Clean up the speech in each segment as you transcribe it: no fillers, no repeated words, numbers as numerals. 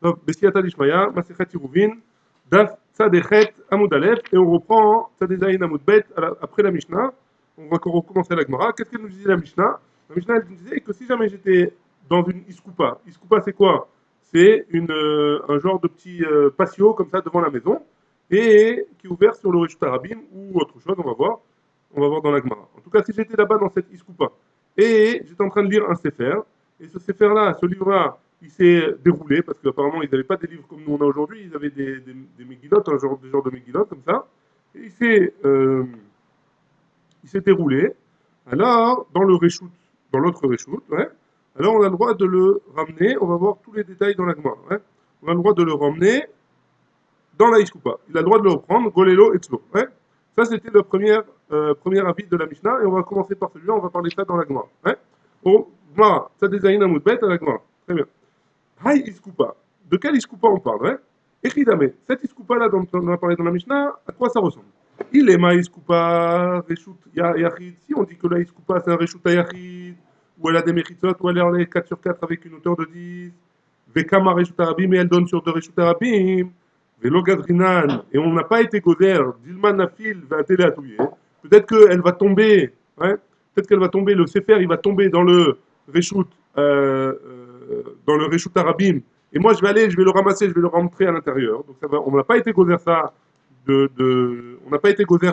Donc, Bessiata Dishmaya, Masechet Yiruvin, Daf Tzadechet Amud Aleph, et on reprend Tzadezaïn Amud Bet après la Mishnah. On va recommencer la Gemara. Qu'est-ce qu'elle nous disait la Mishnah? La Mishnah elle nous disait que si jamais j'étais dans une iskoupa, iskoupa c'est quoi? C'est un genre de petit patio comme ça devant la maison et qui est ouvert sur le Reshut Arabim ou autre chose, on va voir dans la Gemara. En tout cas, si j'étais là-bas dans cette iskoupa et j'étais en train de lire un sefer, et ce sefer-là, ce livre-là, il s'est déroulé, parce qu'apparemment, ils n'avaient pas des livres comme nous on a aujourd'hui, ils avaient des Megillot, des genres de Megillot comme ça. Et il s'est déroulé. Alors, dans le Reshoot, dans l'autre Reshoot, ouais, alors on a le droit de le ramener, on va voir tous les détails dans la Gemara. Ouais. On a le droit de le ramener dans la Iskoupa. Il a le droit de le reprendre, Golelo et Tzlo. Ouais. Ça, c'était le premier avis de la Mishnah, et on va commencer par celui-là, on va parler de ça dans la Gemara. Ouais. Bon, Gemara, ça désigne un mot de bête à la Gemara. Très bien. Hay Iskoupa. De quelle Iskoupa on parle, hein? Echidame. Cette Iskoupa-là dont on a parlé dans la Mishnah, à quoi ça ressemble? Il est ma Iskoupa Reshut Yachid. Si on dit que la Iskoupa c'est un Reshut Yachid, ou elle a des Mechitzot, ou elle est 4 sur 4 avec une hauteur de 10, Vekama Reshut Arabim, et elle donne sur 2 Reshut Arabim, Velo Gadrinan, et on n'a pas été goder, Dilman Nafil va télé à touiller. Peut-être qu'elle va tomber, hein? Peut-être qu'elle va tomber, le Sefer, il va tomber dans le Reshut dans le Reshut Arabim, et moi je vais aller, je vais le ramasser, je vais le rentrer à l'intérieur. Donc ça va, on n'a pas été gozer ça, on n'a pas été gozer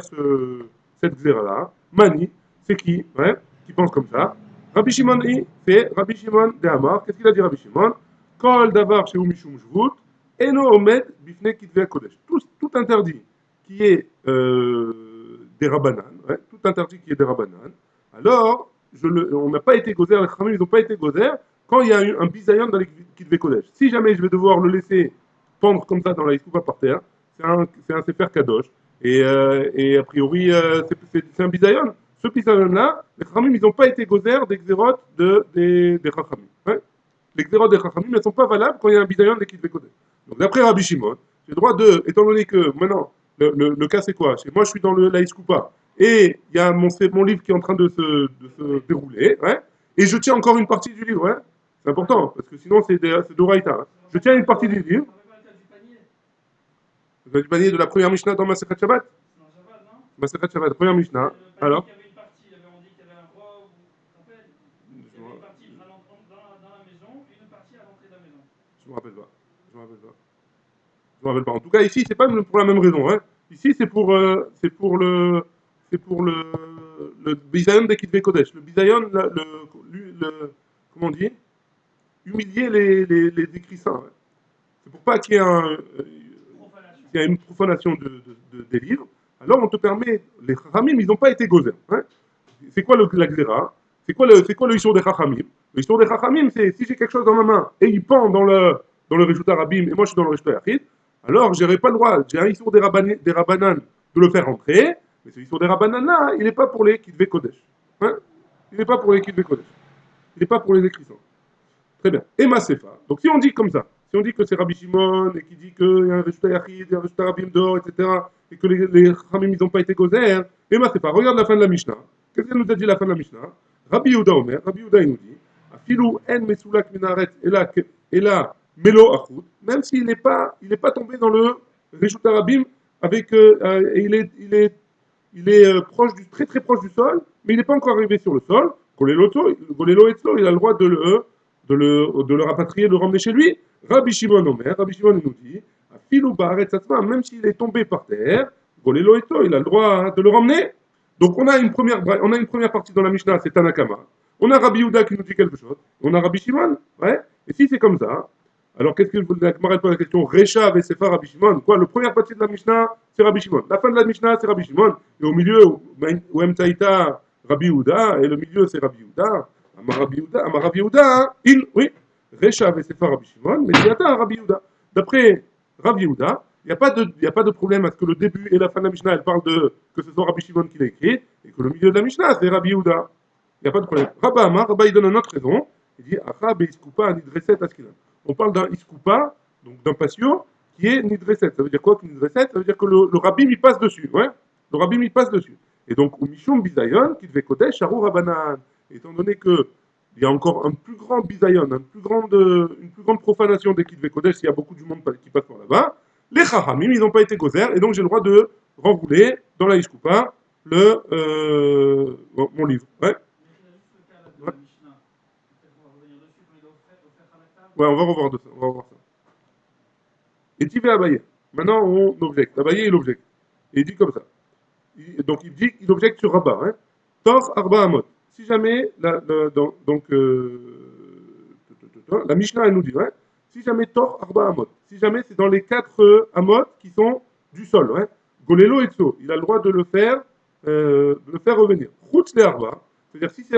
cette xéra-là. Mani, c'est qui, ouais, qui pense comme ça? Rabbi Shimon, c'est Rabbi Shimon de Hamar. Qu'est-ce qu'il a dit Rabbi Shimon? Kol davar chez Mishum Shvut, eno omed bifne kitve kodesh. Tout interdit qui est des rabanan, ouais, tout interdit qui est des rabanan. Alors, on n'a pas été gozer, les Khamim, ils n'ont pas été gozer quand il y a un bisayon dans les Kitve Kodesh. Si jamais je vais devoir le laisser pendre comme ça dans la Iskoupa par terre, c'est un Sefer Kadosh. Et a priori, c'est un bisayon. Ce bisayon-là, les Khamim, ils n'ont pas été gozer des xérotes des Chachamim. Ouais. Les xérotes des Chachamim ne sont pas valables quand il y a un bisayon des Kitve Kodesh. Donc d'après Rabbi Shimon, j'ai le droit de, étant donné que maintenant, le cas c'est quoi? Moi je suis dans la Iskoupa et il y a mon livre qui est en train de se dérouler, ouais, et je tiens encore une partie du livre, ouais. C'est important, parce que sinon c'est d'Oraïta. Hein. Je tiens une partie du livre. Du panier de la première Mishnah dans Masechet Shabbat. Masechet Shabbat, première Mishnah. Alors je me rappelle pas. Je me rappelle pas. Je me rappelle pas. En tout cas, ici, c'est pas pour la même raison. Hein. Ici, c'est pour le bisayon des Kitve Kodesh. Le bisayon, comment on dit, humilier les écrits saints. Hein. C'est pour pas qu'il y ait il y a une profanation des livres, alors on te permet, les Chachamim, ils n'ont pas été gozer. Hein. C'est quoi la Xéra? C'est quoi le Issour des Chachamim? Le Issour des Chachamim, c'est si j'ai quelque chose dans ma main et il pend dans le Reshut Arabim et moi je suis dans le Reshut Yachid, alors j'aurais pas le droit, j'ai un Issour des Rabbanan de le faire rentrer, mais ce Issour des Rabbanan là, il n'est pas pour les Kitve Kodesh. Hein. Il n'est pas pour les Kitve Kodesh. Il n'est pas pour les écrits. Très bien. Et Masefa. Donc si on dit comme ça, si on dit que c'est Rabbi Shimon et qui dit qu'il y a un Reshut Yachid, il y a un Reshut Arabim d'or, etc., et que les Khamim ils n'ont pas été gozer, et Masefa, regarde la fin de la Mishnah. Qu'est-ce qu'elle nous a dit la fin de la Mishnah? Rabbi Yehuda Omer, Rabbi Yehuda il nous dit, Afilou en mesulak minaret et là melo achut, même s'il n'est pas tombé dans le Reshut Arabim avec, et il est proche très très proche du sol, mais il n'est pas encore arrivé sur le sol. Golelo Etzlo, il a le droit de le rapatrier, de le ramener chez lui. Rabbi Shimon Omer, Rabbi Shimon nous dit, Afilou Baaret Satzma, même s'il est tombé par terre, Golelo Etzlo, il a le droit de le ramener. Donc on a une première partie dans la Mishnah, c'est Tanakama. On a Rabbi Yehuda qui nous dit quelque chose. On a Rabbi Shimon, ouais. Et si c'est comme ça, alors qu'est-ce que la Gemara pose la question? Recha avec Sefa Rabbi Shimon. Quoi? Le première partie de la Mishnah, c'est Rabbi Shimon. La fin de la Mishnah, c'est Rabbi Shimon. Et au milieu, où Emtaïta, Rabbi Yehuda, et le milieu, c'est Rabbi Yehuda. Amar Rabbi Yehuda, oui, Recha avec Sefa Rabbi Shimon, mais c'est Rabbi Yehuda. D'après Rabbi Yehuda, il n'y a pas de problème à ce que le début et la fin de la Mishnah, elle parle que ce soit Rabbi Shimon qui l'a écrit, et que le milieu de la Mishnah, c'est Rabbi Yehuda. Il n'y a pas de problème. Rabba, il donne une autre raison. Il dit, Acha beiskupa nidreset askilan. On parle d'un iskoupa, donc d'un patio, qui est nidreset. Ça veut dire quoi, nidreset? Ça veut dire que le rabbin, il passe dessus. Ouais, le rabbin, il passe dessus. Et donc, au mishum bizayon, qui devait kodesh, sharu rabanan. Étant donné que il y a encore un plus grand bisayon, une plus grande profanation des Kitve Kodesh, s'il y a beaucoup du monde qui passe par là-bas. Les Chachamim, ils n'ont pas été gozer, et donc j'ai le droit de renrouler dans la Ishkupa mon livre. Ouais. Ouais. Ouais, on va revoir de ça. On va revoir ça. Et tu vas Abaye. Maintenant, on objecte. Abaye, il objecte. Et il dit comme ça. Donc, il objecte sur Rabat. Hein. Tor Arba Amot. Si jamais, la Mishnah, elle nous dit, hein, si jamais Tor Arba Amot, si jamais c'est dans les 4 Amot qui sont du sol, hein, Golelo et Tso, il a le droit de le faire revenir. Route les Arba, c'est-à-dire si c'est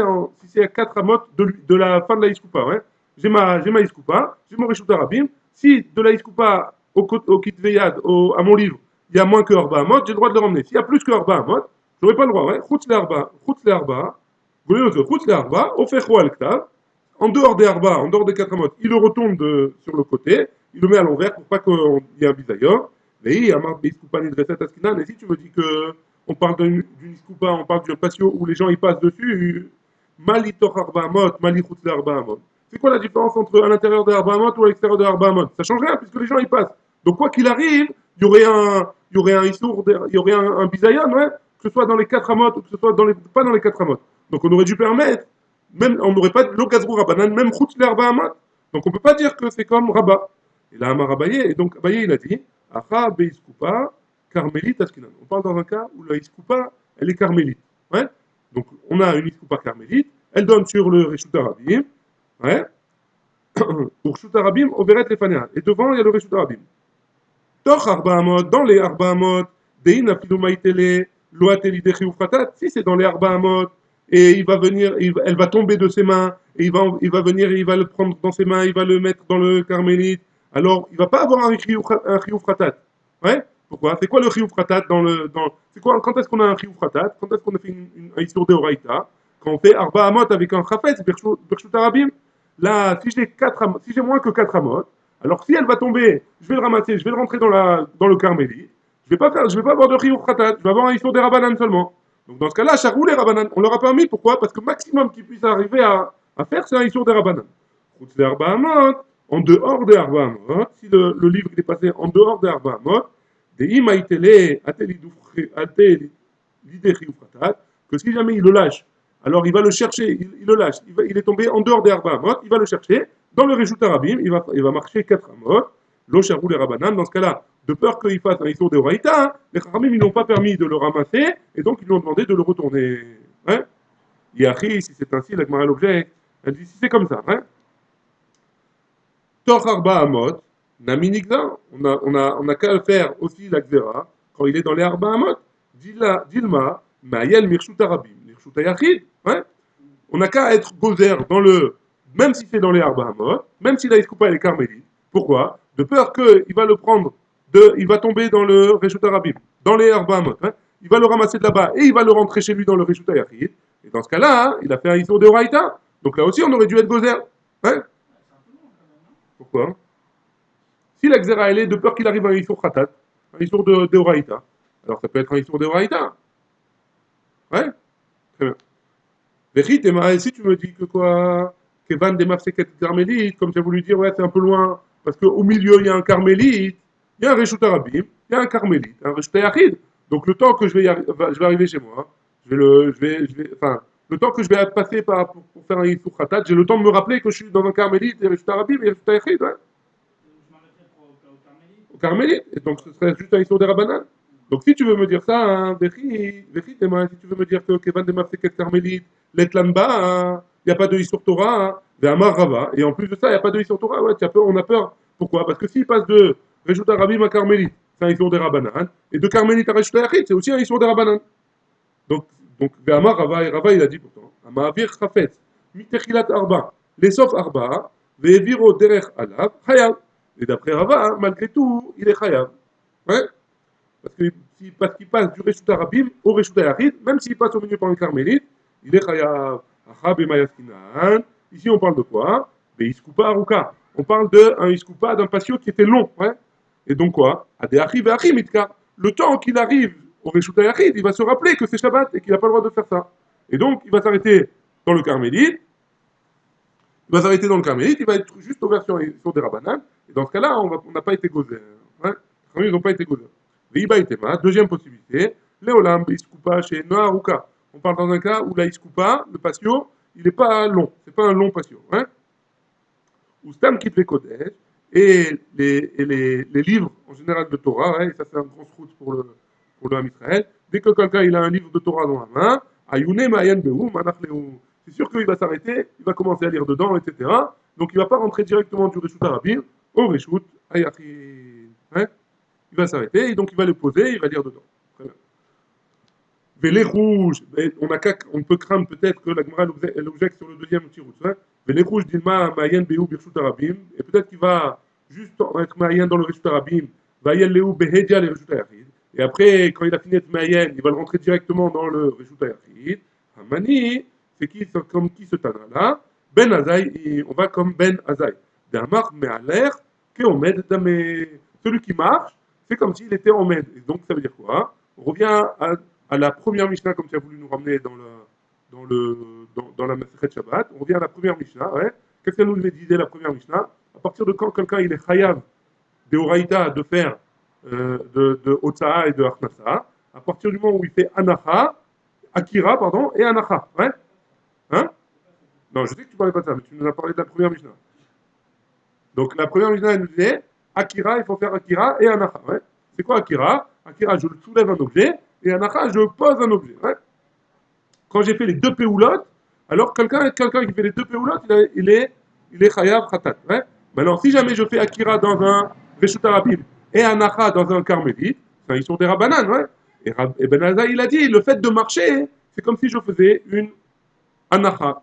à 4 Amot de la fin de la Iskoupa, hein, j'ai ma Iskoupa, j'ai mon Reshut Arabim, si de la Iskoupa au Kitveyad, à mon livre, il y a moins que Arba Amot, j'ai le droit de le ramener. S'il y a plus que Arba Amot, je n'aurai pas le droit. Route les Arba, Route les Arba, Ofecho al Ktav, en dehors des Arba, en dehors des 4 Amot, il le retourne sur le côté, il le met à l'envers pour pas qu'il y ait un bisayor. Et Amar Beiskoupa Nidreset Askinan, et si tu me dis que on parle d'une Iskoupa, on parle d'un patio où les gens ils passent dessus, Mali Toch Arba Amot, Mali Route les Arba Amot. C'est quoi la différence entre à l'intérieur de Arba Amot ou à l'extérieur de Arba Amot? Ça change rien puisque les gens ils passent. Donc quoi qu'il arrive, il y aurait un Issour, il y aurait un bisayon, ouais, que ce soit dans les 4 Amot ou que ce soit pas dans les 4 Amot. Donc on aurait dû permettre, même on n'aurait pas de l'Okazrou Rabbanan, même Route les Arba Amot. Donc on ne peut pas dire que c'est comme Rabat. Et là, Amar Abaye, et donc Abaye il a dit, Acha Beiskoupa, Carmélite Askinan. On parle dans un cas où la Iskoupa, elle est carmélite. Ouais. Donc on a une Iskoupa carmélite, elle donne sur le Reshut Arabim, ouais. Pour Reshut Arabim, Overet Lefanea. Et devant, il y a le Reshut Arabim. Toch Arbaamot, dans les Arbaamot, Dein Afilumaitele, Loateli Dechi Ufratat, si c'est dans les Arbaamot, et il va venir, elle va tomber de ses mains, et il va venir, et il va le prendre dans ses mains, il va le mettre dans le carmélite, alors il va pas avoir un Chiyufratat. Ouais? Pourquoi? C'est quoi le Chiyufratat c'est quoi, quand est-ce qu'on a un Chiyufratat? Quand est-ce qu'on a fait un Issour de Horaïta? Quand on fait Arbaamot avec un Chafetz, Bershut Arabim, là, si j'ai moins que 4 amot, alors si elle va tomber, je vais le ramasser, je vais le rentrer dans le carmélite, je vais pas avoir de Riyur Khatat, je vais avoir un Issour des Rabanan seulement. Donc dans ce cas-là, Charou les Rabanan, on leur a permis, pourquoi? Parce que le maximum qu'ils puissent arriver à faire, c'est un Issour des Rabanan. Route des Arba Amot, en dehors des Arba Amot, si le livre est passé en dehors des Arba Amot, des Imaïtele, que si jamais il le lâche, alors il va le chercher, il le lâche, il est tombé en dehors des Arba Amot, il va le chercher, dans le Reshut Arabim, il va marcher 4 Amot, Lo Charou les Rabanan, dans ce cas-là, de peur qu'il fasse un Issour de Horaïta, hein, les Chachamim ils n'ont pas permis de le ramasser, et donc ils lui ont demandé de le retourner. Hein? Yachi, si c'est ainsi, la Gemara l'objet, elle dit si c'est comme ça, hein? Tor Arba Amot, Naminigda, on a qu'à le faire aussi la Xera, quand il est dans les Arba Amot, Dilma, Maayel Mirshut Arabim, Mirshut Ayachid, hein? On n'a qu'à être gozer même si c'est dans les Arba Amot, même si la Iskoupa est carmélite. Pourquoi? De peur qu'il va le prendre, il va tomber dans le Reshut Arabim, dans les Arba Amot, hein? Il va le ramasser de là-bas et il va le rentrer chez lui dans le Reshut Ayachid. Et dans ce cas-là, hein, il a fait un Issour de Horaïta. Donc là aussi, on aurait dû être gozer. Hein? Pourquoi? Si la Xera, elle est de peur qu'il arrive à un Issour Khatat, un Issour de Horaïta, alors ça peut être un Issour de Horaïta. Ouais? Très bien. Vechit, et si tu me dis que quoi? Que Van des Mafseket Carmélite, comme j'ai voulu dire, ouais, c'est un peu loin, parce qu'au milieu, il y a un Carmélite, il y a un Reshut Arabim, il y a un Carmélite, un Reshut Yachid. Donc le temps que je vais arriver chez moi, enfin, le temps que je vais passer pour faire un Issour Khatat, j'ai le temps de me rappeler que je suis dans un Carmélite, et Reshut Arabim, et Reshut Yachid, ouais. Au Carmélite. Et donc ce serait juste un Issour des Rabanan. Donc si tu veux me dire ça, hein, si tu veux me dire que Kevan de Mafseket Carmélite, l'Etlanba, il n'y a pas de Issour Torah, Amar Rava, et en plus de ça, il n'y a pas de Issour Torah, ouais, on a peur. Pourquoi? Parce que s'il passe de Reshut Arabim à Carmélite, c'est un Issour des Rabanan, et de Carmélite à Reshut Yachid, c'est aussi un Issour des Rabanan. Donc, Amar Rava, et Rava il a dit pourtant, Amavir Chafetz, Mitechilat Arba, les sauf Arba, Veviro Derech Alav, Chayav. Et d'après Rava, malgré tout, il est Chayav. Ouais? Parce qu'il passe du Reshut Arabim au Reshut Yachid, même s'il passe au milieu par un Carmélite, il est Chayav. Achab et Mayaskinan. Ici, on parle de quoi? De Iskoupa Aruka. On parle d'un Iskoupa, d'un patio qui était long. Ouais? Et donc quoi? Adeachi Veachi Mitka. Le temps qu'il arrive au Reshut Yachid, il va se rappeler que c'est Shabbat et qu'il n'a pas le droit de faire ça. Et donc, il va s'arrêter dans le Carmélite. Il va s'arrêter dans le carmélite, il va être juste aux versions sur des rabbanan. Et dans ce cas-là, on n'a pas été gozer. Hein. Ils n'ont pas été gozer. Viba itema, deuxième possibilité, Léolam, Iskupa chez Noaruka. On parle dans un cas où la Iskupa, le patio, il n'est pas long. C'est pas un long patio. Hein. Ou Stam Kitve Kodesh, et les livres en général de Torah, hein, et ça c'est un grand route pour le Ham Israël, dès que quelqu'un il a un livre de Torah dans la main, Ayune Mayan Behu, Manach Lehu, c'est sûr qu'il va s'arrêter, il va commencer à lire dedans, etc. Donc il ne va pas rentrer directement du Reshut Arabim au Reshut Ayachid. Hein. Il va s'arrêter, et donc il va le poser, il va lire dedans. Très bien. Vélé rouge, on peut craindre peut-être que la Gemara elle objecte sur le deuxième tirut. Hein. Vélé rouge, Dilma, Mayen, Béou, Birshut Arabim, et peut-être qu'il va juste être Mayen dans le Reshut Arabim, Vayen, Léou, Behedja, le Reshut Ayachid. Et après, quand il a fini d'être Mayen, il va le rentrer directement dans le Reshut Ayachid. Hamani, c'est qui, comme qui ce Tana là? Ben Azaï, on va comme Ben Azaï. Damar, Me'aler, Keomed, celui qui marche, c'est comme s'il était en med. Et donc ça veut dire quoi? On revient à la première Mishnah, comme tu as voulu nous ramener dans la Masechet Shabbat. On revient à la première Mishnah. Ouais. Qu'est-ce qu'elle nous disait la première Mishnah? À partir de quand quelqu'un il est chayav de Horaïta de faire de Otsaha et de Achnasa, à partir du moment où il fait Anacha, Akira, pardon, et Anacha. Ouais. Hein? Non, je sais que tu parlais pas de ça, mais tu nous as parlé de la première Mishnah. Donc la première Mishnah, elle nous disait Akira, il faut faire Akira et Anacha. Ouais. C'est quoi Akira? Akira, je soulève un objet, et Anacha, je pose un objet. Ouais. Quand j'ai fait les deux péoulottes, alors quelqu'un qui fait les deux péoulottes, il est chayav khatat. Ouais. Maintenant, si jamais je fais Akira dans un Reshut Arabim et Anacha dans un Carmélite, ils sont des Rabbanan. Ouais. Et Ben Azai, il a dit, le fait de marcher, c'est comme si je faisais une Anacha.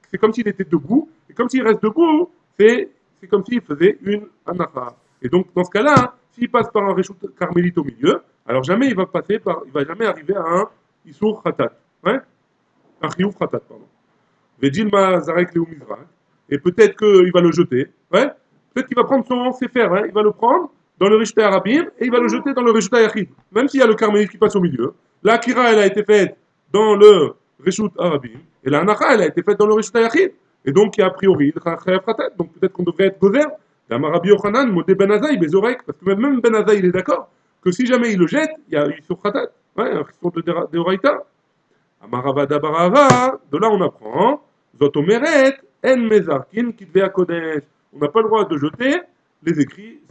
C'est comme s'il était debout, et comme s'il reste debout, c'est comme s'il faisait une Anacha. Et donc, dans ce cas-là, s'il passe par un Reshut Carmélite au milieu, alors jamais il va jamais arriver à un Issour Khatat. Ouais. Un Chiyuv Khatat, pardon. Vedilma Zarek Leu Mizrak. Et peut-être qu'il va le jeter. Ouais. Peut-être qu'il va prendre son Sefer. Hein. Il va le prendre dans le Reshut Arabim et il va le jeter dans le Reshut Ayachid. Même s'il y a le Carmélite qui passe au milieu. La Kira, elle a été faite dans le Reshut Arabim. Et la Anacha, elle a été faite dans le Reshut Ayachid. Et donc, il y a a priori le Chayav Khatat. Donc, peut-être qu'on devrait être gozer. Rabbi Yochanan, Modé Ben Azaï, Bezorek. Parce que même Ben Azaï, il est d'accord que si jamais il le jette, il y a une sur Khatat. Ouais, un sur de Horaïta. Amaravada Barava, de là on apprend, Zotomeret, En Mezarkin, Kitvea Kodesh. On n'a pas le droit de jeter les écrits.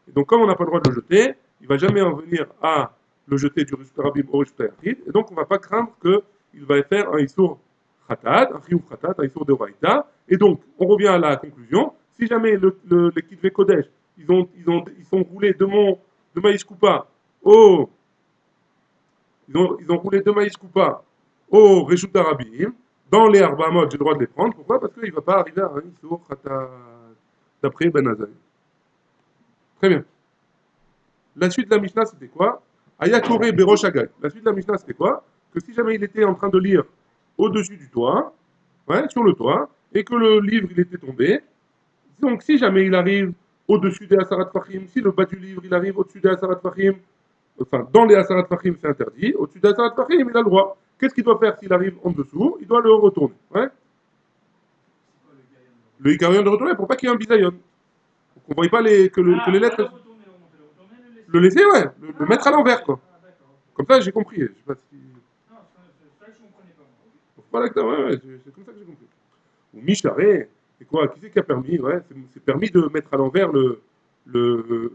Et donc, comme on n'a pas le droit de le jeter, il ne va jamais en venir à le jeter du Rishut Rabim au Rishut Yachid. Et donc, on ne va pas craindre qu'il va faire un Issour Khatat, un Chiyuv Khatat, un Issour de Horaïta. Et donc, on revient à la conclusion. Si jamais les Kitvea Kodesh, ils sont roulés de Maïs Koupa au ils ont roulé deux maïs coupa au Reshut Arabim. Dans les Arbamot, j'ai le droit de les prendre. Pourquoi? Parce qu'il ne va pas arriver à un Issour Khatat d'après Ben Azaï. Très bien. La suite de la Mishnah, c'était quoi? Ayakore Beroshagag. La suite de la Mishnah, c'était quoi? Que si jamais il était en train de lire au-dessus du toit, ouais, sur le toit, et que le livre il était tombé, donc si jamais il arrive au-dessus des Hasarat Fahim, si le bas du livre il arrive au-dessus des Hasarat Fahim, enfin, dans les Hasarat Fahim, c'est interdit. Au-dessus des Hasarat Fahim, il a le droit. Qu'est-ce qu'il doit faire s'il arrive en dessous? Il doit le retourner. Ouais. Le Ikarion de retourner pour pas qu'il y ait un bisayon. On ne voit pas que les lettres. Le laisser, ouais. Le mettre à l'envers, quoi. Comme ça, j'ai compris. Je sais pas si. Voilà, ouais, c'est comme ça que j'ai compris. Ou Mishtare, c'est quoi? Qui c'est qui a permis? Ouais, c'est permis de mettre à l'envers le, le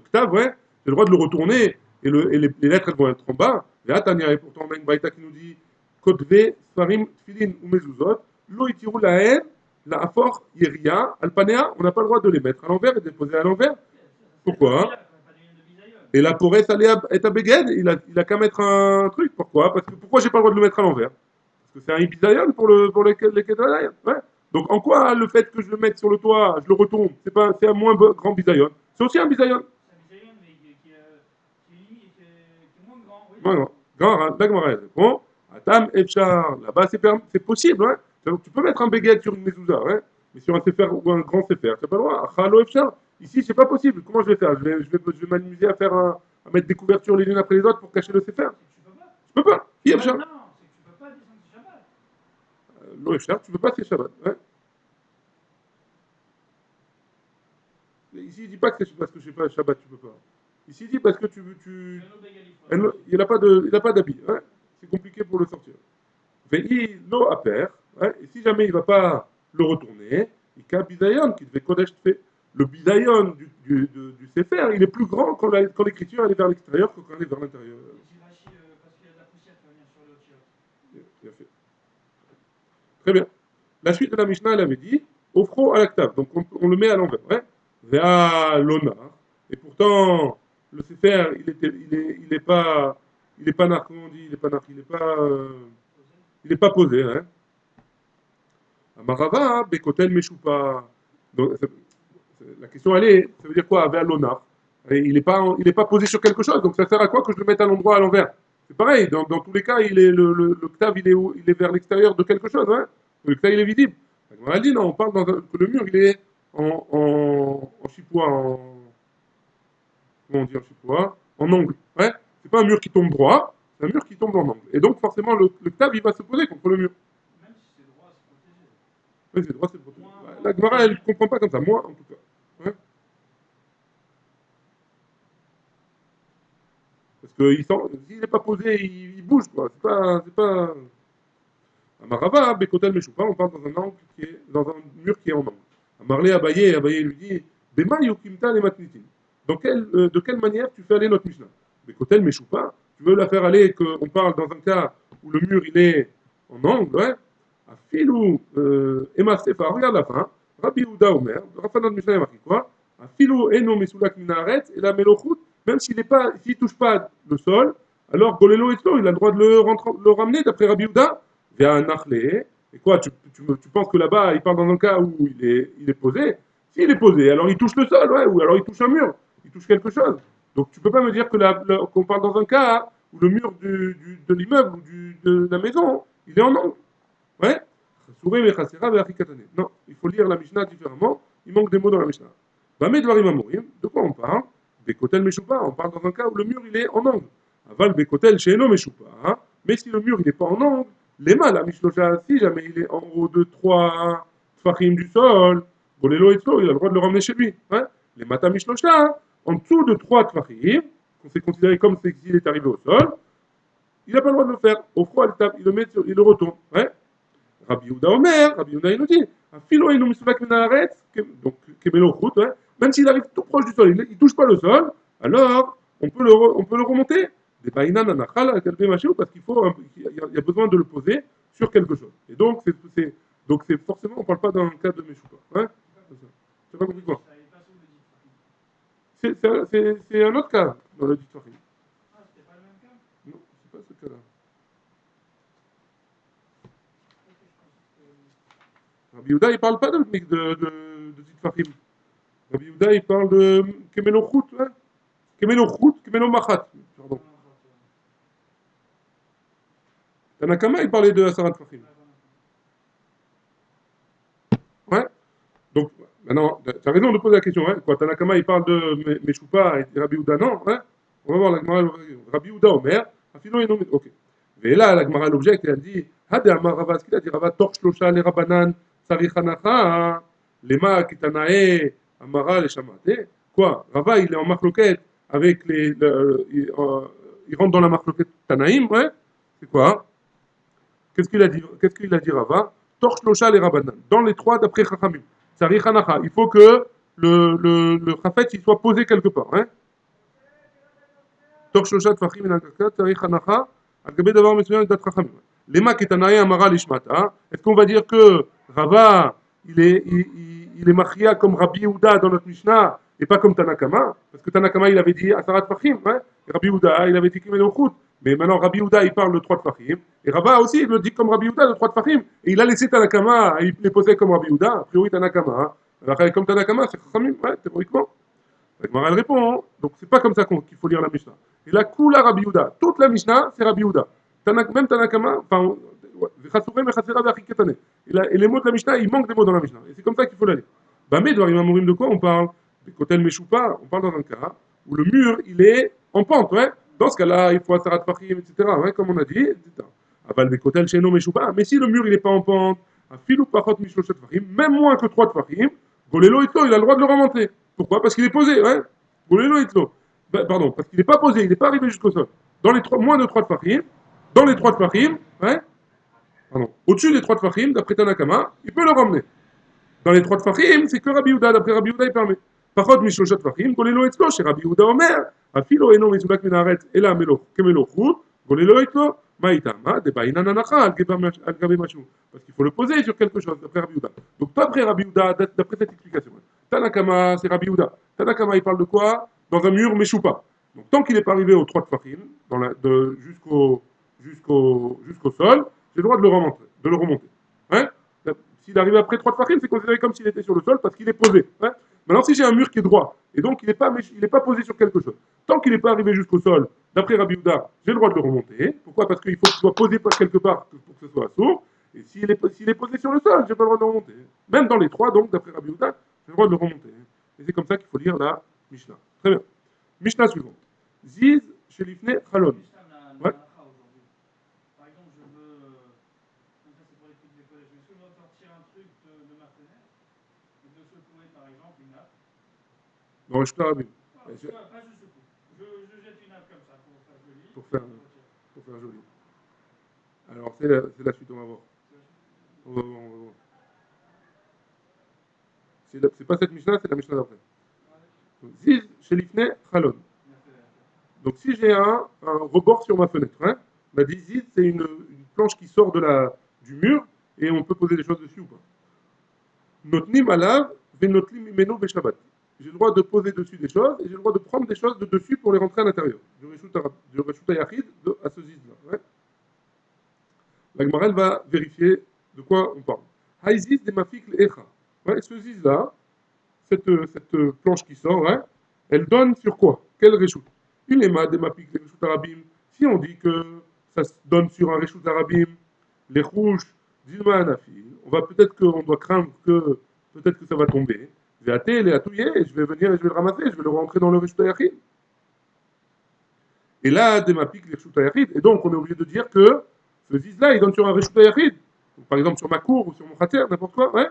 ktav, ouais. J'ai le droit de le retourner et les lettres elles vont être en bas. Et là, Tania, et pourtant, on a une baïta qui nous dit Kotve, Sfarim, Tfilin ou Mezuzot, Lo itiru la haine, la afor, Yeria, Alpanea, on n'a pas le droit de les mettre à l'envers et de les poser à l'envers. Pourquoi? Et la poresse est à Beged, il a qu'à mettre un truc. Pourquoi? Parce que pourquoi j'ai pas le droit de le mettre à l'envers? Parce que c'est un ibizayon pour les Kedranayan. Ouais. Donc en quoi le fait que je le mette sur le toit, je le retourne, c'est un moins grand bizayon? C'est aussi un bizayon. Voilà. Grand, hein, Dagmara répond, Atam Efchar, là-bas c'est possible, hein. Donc, tu peux mettre un béguet sur une mezouza, hein, mais sur un sefer ou un grand sefer, c'est pas le droit. Achalo Efchar, ici c'est pas possible. Comment je vais faire? Je vais m'amuser à mettre des couvertures les unes après les autres pour cacher le sefer. Je peux pas. Qui Efchar? l'Oefchar, tu ne peux pas faire Shabbat. Ouais. Ici, il ne dit pas que c'est parce que je sais pas, Shabbat, tu ne peux pas. Ici, il dit parce que il n'a pas d'habit. Ouais. C'est compliqué pour le sortir. Vehi lo aper. Ouais. Et si jamais il ne va pas le retourner, il y a bisayon qui devait kodesh fait. Le bisayon du Sefer, il est plus grand quand l'écriture elle est vers l'extérieur que quand elle est vers l'intérieur. Bien fait. Très bien. La suite de la Mishnah, elle avait dit Ofro à l'aktav. Donc on le met à l'envers. Ouais. Vea l'ona. Et pourtant, le Sefer, il est pas nar, comment on dit, il est pas nar, il est pas posé. Hein. Amarava, bekotel meshupa. Donc, la question, elle est, ça veut dire quoi, Vea l'ona. Il est pas posé sur quelque chose. Donc ça sert à quoi que je le mette à l'endroit à l'envers? C'est pareil, dans tous les cas, le ktav, il est vers l'extérieur de quelque chose. Hein. Le ktav, il est visible. On a dit, non, on parle que le mur, il est en chipois, comment on dit en chipois, en angle. Ouais. C'est pas un mur qui tombe droit, c'est un mur qui tombe en angle. Et donc, forcément, le ktav, il va se poser contre le mur. Oui, c'est droit, c'est protégé. La Gemara, elle ne comprend pas comme ça, moi, en tout cas. Ouais. Parce que s'il n'est pas posé, il bouge, quoi. C'est pas. Amarava, Bekotel Meshupa, on parle dans un mur qui est en angle. Amarlé Abaye lui dit, Bema Yukimta les Matnitin. De quelle manière tu fais aller notre Mishnah? Bekotel Meshupa, tu veux la faire aller, qu'on parle dans un cas où le mur il est en angle, ouais. Afilou, Emma Sefa, regarde la fin. Rabbi Ouda Omer, Rafanat Mishnah est marqué quoi? Afilou Eno Mesoulak Minaret, et la Melochut, même s'il ne touche pas le sol, alors Golelo Etlo, il a le droit de le ramener d'après Rabbi Ouda. Via un nachlé. Et quoi, tu penses que là-bas, il parle dans un cas où il est posé? S'il est posé, alors il touche le sol, ouais, ou alors il touche un mur, il touche quelque chose. Donc tu peux pas me dire que qu'on parle dans un cas où le mur de l'immeuble ou de la maison, il est en angle. Ouais. Non, il faut lire la Mishnah différemment. Il manque des mots dans la Mishnah. De quoi on parle? Bekotel Meshupa. On parle dans un cas où le mur il est en angle. Aval Bekotel Sheeno Meshupa. Mais si le mur il n'est pas en angle, les mâles, la Mishlosha, si jamais il est en haut de 3 tfachim du sol, Bolelo Etzlo, il a le droit de le ramener chez lui. Hein. Les Mata Mishlosha, en dessous de 3 tfachim, qu'on s'est considéré comme s'il est arrivé au sol, il n'a pas le droit de le faire. Au froid, il le retourne. Ouais. Rabbi Yehuda Omer, Rabbi Yehuda il nous dit, donc Kemelo Chut, ouais, même s'il arrive tout proche du sol, il ne touche pas le sol, alors on peut le remonter. Des Baïnan Anachal, parce il y a besoin de le poser sur quelque chose. Et donc, c'est forcément, on ne parle pas d'un cas de Meshuka. Hein. C'est pas compris quoi. C'est un autre cas dans le dit Farim. Non, c'est pas ce cas-là. Rabbi Yehuda, il ne parle pas de Titfachim. Rabbi Yehuda, il parle de Kemelo Chut, hein. Kemelo Chut, Kemelo Machat. Pardon. Tanakama, il parlait de Asarat Fachim. Ouais. Donc, maintenant, tu as raison de poser la question. Hein. Quoi, Tanakama, il parle de Meshupa et Rabbi Yehuda, non. Hein. On va voir la Gemara. Rabbi Yehuda, Omer. Afino, il nomme. Ok. Et là, la Gemara, l'objecte, elle dit Hade Amar Rava, ce qu'il a dit Rava, Torch Losha, les Rabanan, Sarichanaka, les Ma, Kitanae, Amara, les Shamate. Quoi? Rava, il est en marloquette avec il rentre dans la marloquette Tanaïm, ouais. C'est quoi? Qu'est-ce qu'il a dit Rava? Torch Losha, les Rabanan. Dans les trois d'après Chachamim. Sarichanaka. Il faut que le Chafet, il soit posé quelque part, hein. תוך שלושה טפחים מן הקרקע צריך הנחה על גבי דבר מסוים לדעת חכמים. למה כתנאי אמרה לשמטה? Est-ce qu'on va dire que Rava il est machia comme Rabbi Yehuda dans notre Mishnah et pas comme Tanakama? Parce que Tanakama il avait dit Asarat Fachim, hein? Et Rabbi Yehuda il avait dit Kimeno Chut. Mais maintenant Rabbi Yehuda il parle de 3 Tfachim et Rava aussi il le dit comme Rabbi Yehuda de 3 Tfachim et il a laissé Tanakama, il les posait comme Rabbi Yehuda, a priori Tanakama. Alors comme Tanakama c'est Chachamim, ouais, théoriquement. La Gemara elle répond, hein? Donc c'est pas comme ça qu'il faut lire la Mishnah. Et la Kula Rabbi Yehuda, toute la Mishnah c'est Rabbi Yehuda. Même Tanakama, enfin, et les mots de la Mishnah, il manque des mots dans la Mishnah. Et c'est comme ça qu'il faut la lire. Bamé, de quoi on parle? Des Kotel Meshupa, on parle dans un cas où le mur il est en pente, ouais. Dans ce cas-là, il faut Asarat Fachim, etc. Ouais, comme on a dit, etc. Aval Bekotel Sheno Meshupa. Mais si le mur il n'est pas en pente, Un fil ou pachot mishloshet tfachim, même moins que 3 tfachim, golelo itlo, il a le droit de le remonter. Pourquoi? Parce qu'il est posé, ouais. Golelo itlo. Pardon, parce qu'il n'est pas posé, il n'est pas arrivé jusqu'au sol. Dans les 3, moins de 3 tfachim, dans les 3 tfachim, ouais, pardon, au-dessus des 3 tfachim, d'après Tanakama, il peut le ramener. Dans les 3 tfachim, c'est que Rabbi Yehuda, d'après Rabbi Yehuda, il permet. Pachot mishloshet tfachim, golelo itlo, chez Rabbi Yehuda Omer, afilo eno mezulak minaret, ela kemelo chut, golelo itlo, maïtama, debaïna nanacha, al gabe machou. Parce qu'il faut le poser sur quelque chose, d'après Rabbi Yehuda. Donc, d'après Rabbi Yehuda, d'après cette explication, Tanakama, c'est Rabbi Yehuda. Tanakama, il parle de quoi? Dans un mur Meshupa. Donc, tant qu'il n'est pas arrivé aux 3 tfachim, jusqu'au sol, j'ai le droit de le remonter. Hein? S'il arrive après 3 tfachim, c'est considéré comme s'il était sur le sol parce qu'il est posé. Hein? Maintenant, si j'ai un mur qui est droit, et donc il n'est pas posé sur quelque chose, tant qu'il n'est pas arrivé jusqu'au sol, d'après Rabbi Yehuda, j'ai le droit de le remonter. Pourquoi? Parce qu'il faut qu'il soit posé par quelque part pour que ce soit sourd. Et s'il est posé sur le sol, j'ai pas le droit de le remonter. Même dans les 3, donc, d'après Rabbi Yehuda, j'ai le droit de le remonter. Et c'est comme ça qu'il faut lire la Mishnah. Très bien. Mishnah suivante. Ziz Shelifne Chalon. Ouais. Par exemple, je veux. Donc, ça, c'est pour les trucs des collèges. Mais est-ce que je veux sortir un truc de ma fenêtre et de secouer, par exemple, une nappe? Non, je t'arrête. Pas je secoue. Je jette une nappe comme ça pour faire joli. Pour faire joli. Alors, c'est la suite, on va voir. On va voir. C'est pas cette Mishnah, c'est la Mishnah d'après. Ziz Shelifne Chalon. Donc, si j'ai un rebord sur ma fenêtre, hein, on a dit ziz, c'est une planche qui sort du mur et on peut poser des choses dessus ou pas. Notnim alav, venotlim imeno beshabbat. J'ai le droit de poser dessus des choses et j'ai le droit de prendre des choses de dessus pour les rentrer à l'intérieur. Du Reshut Hayachid à ce ziz-là. Ouais. La Gemara va vérifier de quoi on parle. Haïziz de mafik l'echa. Ouais, ce ziz-là, cette planche qui sort, ouais, elle donne sur quoi? Quel Reshut? Une éma de mafik les Reshut Arabim. Si on dit que ça se donne sur un Reshut Arabim, les rouges, Dilma Anafi, qu'on doit craindre que peut-être que ça va tomber. Je vais hâter, les atouiller, je vais venir et je vais le ramasser, je vais le rentrer dans le Reshut Hayachid. Et là, des mapik les Reshut Hayachid. Et donc, on est obligé de dire que ce ziz-là, il donne sur un Reshut Hayachid. Par exemple, sur ma cour ou sur mon khater, n'importe quoi, ouais.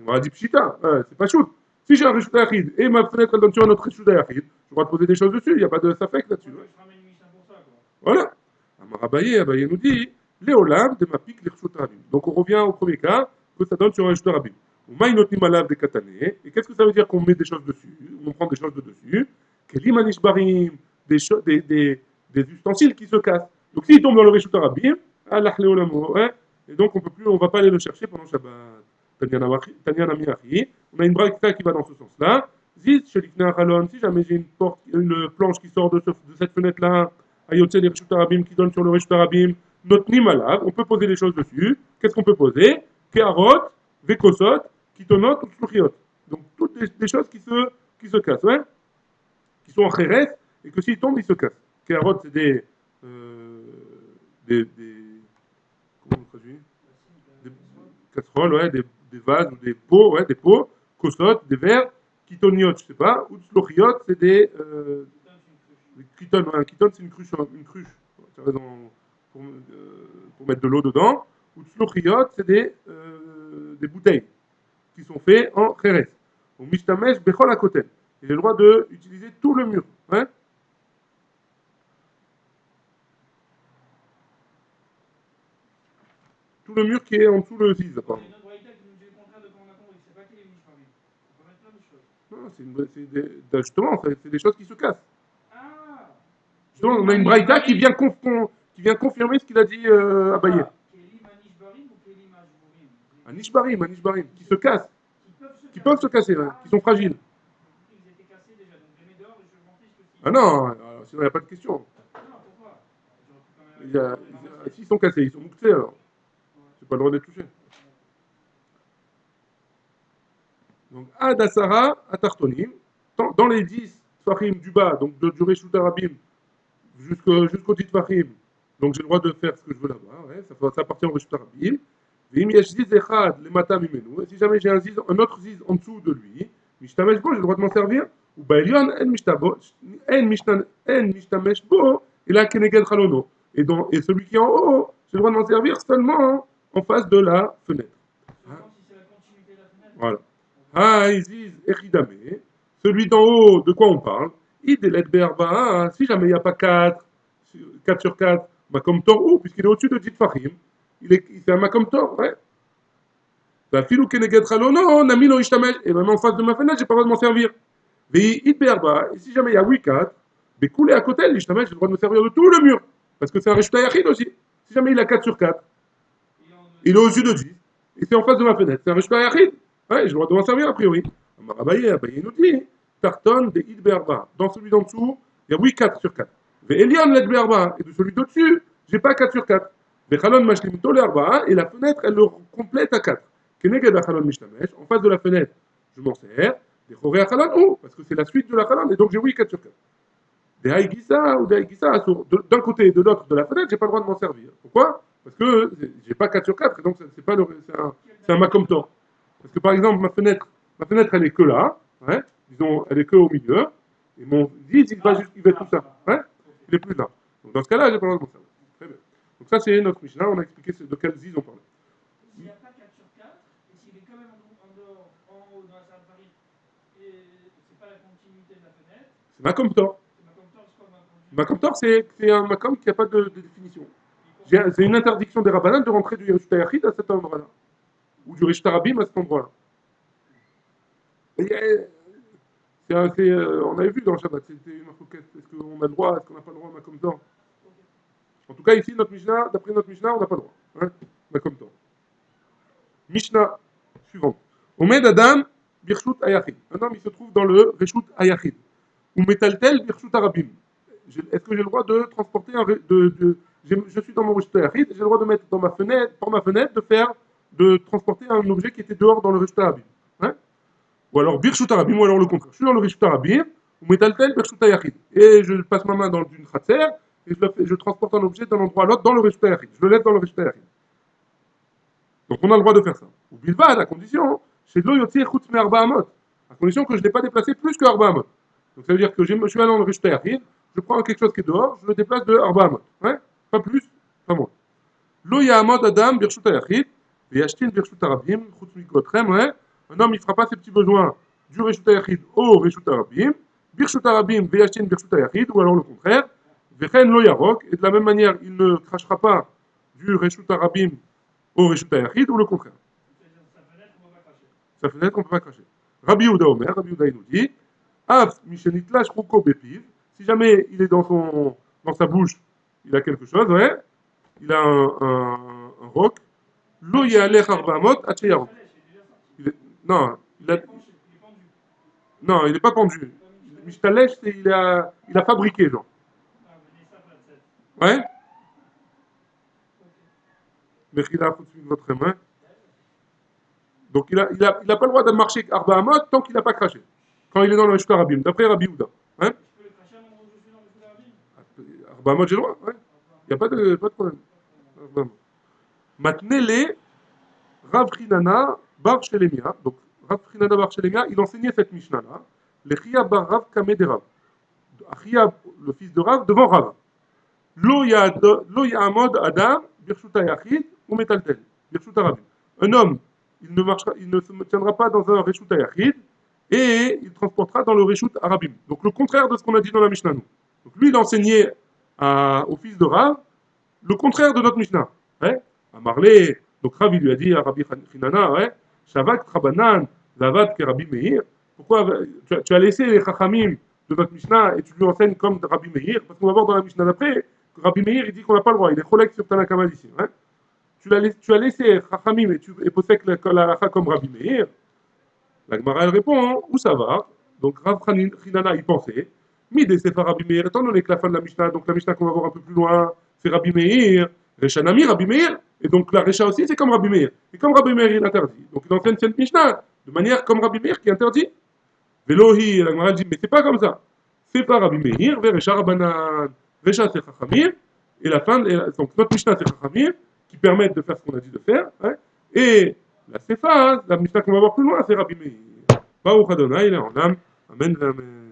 On va dire pshita, ouais, c'est pas shoot. Si j'ai un Reshut Hayachid et ma fenêtre, elle donne sur un autre Reshut Hayachid, je dois poser des choses dessus, il n'y a pas de safek là-dessus. Ouais. Je ramène une Mishnah pour ça, quoi. Voilà. Amar Abaye nous dit, Léolam de mapik les Reshut Arabim. Donc, on revient au premier cas, que ça donne sur un Reshut Arabim. Des katané. Et qu'est-ce que ça veut dire qu'on met des choses dessus? On prend des choses de dessus. Kelim anishbarim, des ustensiles qui se cassent. Donc s'ils tombent dans le Reshut Arabim, Allah léolamo, hein, et donc on va pas aller le chercher pendant Shabbat. Tanyana miachi. On a une braïta qui va dans ce sens-là. Ziz shelifne achalon. Si jamais j'ai une planche qui sort de cette fenêtre-là, ayotze les Reshut Arabim qui donne sur le Reshut Arabim, notnim alav, on peut poser des choses dessus. Qu'est-ce qu'on peut poser? Keharot, vekosot, kitonot ou shluchiot. Donc toutes des choses qui se cassent, ouais, qui sont en khéres et que s'ils tombent, ils se cassent. Keharot, c'est comment on traduit? Des casseroles, ouais, des vases ou des pots, ouais, des pots, kosot, des verres, kitoniot, je sais pas, ou shluchiot, c'est des kiton, ouais, un kiton, c'est une cruche, ça va pour mettre de l'eau dedans, ou shluchiot, c'est des bouteilles qui sont faits en khéres. Au mishtamesh bechol akotel. Il a le droit d'utiliser tout le mur. Hein? Tout le mur qui est en dessous le ziz. Il y a une autre braïta qui nous dit le contraire de quand on a compris. C'est pas qu'il est mishparim. On peut mettre plein de choses. Non, justement, c'est des choses qui se cassent. Ah! Justement, on a une braïta qui vient confirmer ce qu'il a dit Abaye. Kelim anishbarim ou kelim ashburim? Anishbarim, qui se cassent. Qui peuvent se casser, ouais, qui sont fragiles. Ils étaient cassés déjà, donc je les mets dehors et je m'en fiche que si. Ah non, sinon il n'y a pas de question. Non, pourquoi? S'ils sont cassés, ils sont mouxés alors. C'est pas le droit d'être touché. Donc, Adasara, Atartonim, dans les 10 Fahim du bas, donc du Reshut Arabim jusqu'au dit Fahim, donc j'ai le droit de faire ce que je veux là-bas, ouais, ça appartient au Reshut Arabim. Vim yesh ziz echad le matam imenu, et si jamais j'ai un autre ziz en dessous de lui, mishtamesh bo, j'ai le droit de m'en servir, ou baelion en mishtamesh bo, il a keneged chalono. Et celui qui est en haut, j'ai le droit de m'en servir seulement en face de la fenêtre. Voilà. Ah, Iziz, Echidame, celui d'en haut, de quoi on parle? Idelet Berba, si jamais il n'y a pas 4 sur 4, Makom Tor, puisqu'il est au-dessus de Dit Fahim, c'est un Makom Tor, ouais. La filou Keneget Ralo, non, Namilo Ishtamel, et même en face de ma fenêtre, j'ai pas le droit de m'en servir. Mais Id Berba, et si jamais il y a 8 4, mais coulé à côté, l'Ishtamel, j'ai le droit de me servir de tout le mur, parce que c'est un Rishta Yachid aussi. Si jamais il a 4 sur 4, il est au-dessus de 10, et c'est en face de ma fenêtre, c'est un Rishta Yachid. Ouais, j'ai le droit de m'en servir a priori. Abaye nous dit Tarton de Id Berba. Dans celui d'en dessous, il y a oui 4 sur 4. Ve Elion Led Berba. Et de celui d'au-dessus, j'ai pas 4 sur 4. Ve Chalon Mashlim Tole Arba. Et la fenêtre, elle le complète à 4. Keneged Chalon Mishtamesh. En face de la fenêtre, je m'en sers. Des Choré Chalon, parce que c'est la suite de la Chalon. Et donc j'ai oui 4 sur 4. Des Haïgissa ou des Haïgissa, d'un côté et de l'autre de la fenêtre, j'ai pas le droit de m'en servir. Pourquoi? Parce que j'ai pas 4 sur 4. Et donc c'est un Makom Tor. Parce que par exemple, ma fenêtre elle est que là, ouais, disons, elle est que au milieu, et mon 10, il va tout ça, ouais, il est plus là. Donc dans ce cas-là, j'ai pas le droit de m'en servir. Très bien. Donc ça, c'est notre Mishnah, on a expliqué de quel 10 on parlait. S'il n'y a pas 4 sur 4, et s'il est quand même en dehors, en haut, dans la salle de Paris, et c'est pas la continuité de la fenêtre, C'est Makom Tor. Makom Tor, c'est un Makom qui n'a pas de définition. C'est une interdiction des Rabbanan de rentrer du Rishta Yachid à cet endroit-là, ou du Rishta Rabim à cet endroit-là. On avait vu dans le Shabbat, c'était une enquête. Est-ce qu'on a le droit, est-ce qu'on n'a pas le droit, Makom Tor? En tout cas, ici, d'après notre Mishnah, on n'a pas le droit. Hein, Makom Tor. Mishnah suivante. Omed Adam, Birshut Ayachid. Un homme, il se trouve dans le Reshut Ayachid. Ou Metaltel, Birshut Arabim. Est-ce que j'ai le droit de transporter je suis dans mon Reshut Ayachid, j'ai le droit de mettre dans ma fenêtre, de transporter un objet qui était dehors dans le Reshut Arabim. Hein? Ou alors Birshut Arabim, ou alors le contraire. Je suis dans le Reshut Arabim, ou Metaltel, Birshut Ayachid. Et je passe ma main dans une khatser, et je transporte un objet d'un endroit à l'autre dans le Reshut Ayachid. Je le laisse dans le Reshut Ayachid. Donc on a le droit de faire ça. Ou bilvad, à condition, chez de l'eau yotzir chutz me arba amot. À condition que je ne l'ai pas déplacé plus que arba amot. Donc ça veut dire que je suis allé dans le Reshut Ayachid, je prends quelque chose qui est dehors, je le déplace de arba amot. Ouais? Pas plus, pas moins. Lo ya'amod adam birshut ayachid, v'yashtin birshut arabim, chutz migotrem, ouais. Un homme, il ne fera pas ses petits besoins du Reshut Ayachid au Reshut Arabim, birshut arabim, v'yashtin birshut ayachid, ou alors le contraire, v'chen lo yarok, et de la même manière, il ne crachera pas du Reshut Arabim au Reshut Ayachid, ou le contraire. Sa fenêtre, on ne peut pas cracher. Rabbi Yehuda Omer, Rabbi Yehuda il nous dit, Av mishenitlash ruko bepiv, si jamais il est dans sa bouche, il a quelque chose, ouais, il a un roc, lo yalech arbamot acheyarok. Non, non, il n'est pas pendu. Mishtalesh, il a fabriqué, genre. Ouais. Mais il a foutu votre main. Donc il a pas le droit de marcher Arba Hamot tant qu'il n'a pas craché. Quand il est dans le Reshut Arabim, d'après Rabbi Yehuda. Hein? Arba Hamot, j'ai le droit. Ouais. Il n'y a pas de problème. Matnele Rav Chinana Bar Shelemia. Donc Rav Chinana Bar Shelemia, il enseignait cette Mishnah-là. Le Chia Bar Rav Kameh de Rav. Chia, le fils de Rav, devant Rav. Lo Ya'amod Adam Birshut Ayachid ou Metaltel. Birshut Arabim. Un homme, il ne se tiendra pas dans un Reshut Ayachid et il transportera dans le Reshut Arabim. Donc le contraire de ce qu'on a dit dans la Mishnah. Donc lui, il enseignait au fils de Rav le contraire de notre Mishnah. Ouais? À Marley, donc Rav il lui a dit à Rabbi Chinana, ouais, Shavak Trabanan, Zavad Rabbi Meir. Pourquoi tu as laissé les Chachamim de notre Mishnah et tu lui enseignes comme Rabbi Meir? Parce qu'on va voir dans la Mishnah d'après que Rabbi Meir il dit qu'on n'a pas le droit, il est cholek sur Tanakama ici. Ouais? Tu as laissé Chachamim et possèques la halakha comme Rabbi Meir. La Gemara elle répond, hein, où ça va? Donc Rav Chinana il pensait, Mide c'est pas Rabbi Meir, étant donné que la fin de la Mishnah, donc la Mishnah qu'on va voir un peu plus loin, c'est Rabbi Meir, Reshanami, Rabbi Meir, et donc la Resha aussi c'est comme Rabbi Meir. Et comme Rabbi Meir il interdit, donc il enseigne cette Mishnah de manière comme Rabbi Meir qui interdit. Velohi, la Gemara dit, mais c'est pas comme ça. C'est pas Rabbi Meir, Resha Rabbanan, Resha c'est Chachamim, et la fin, donc notre Mishnah c'est Chachamim, qui permettent de faire ce qu'on a dit de faire, hein, et la Sefa, la Mishnah qu'on va voir plus loin, c'est Rabbi Meir. Baruch Adonai, il est en âme. Amen, amen.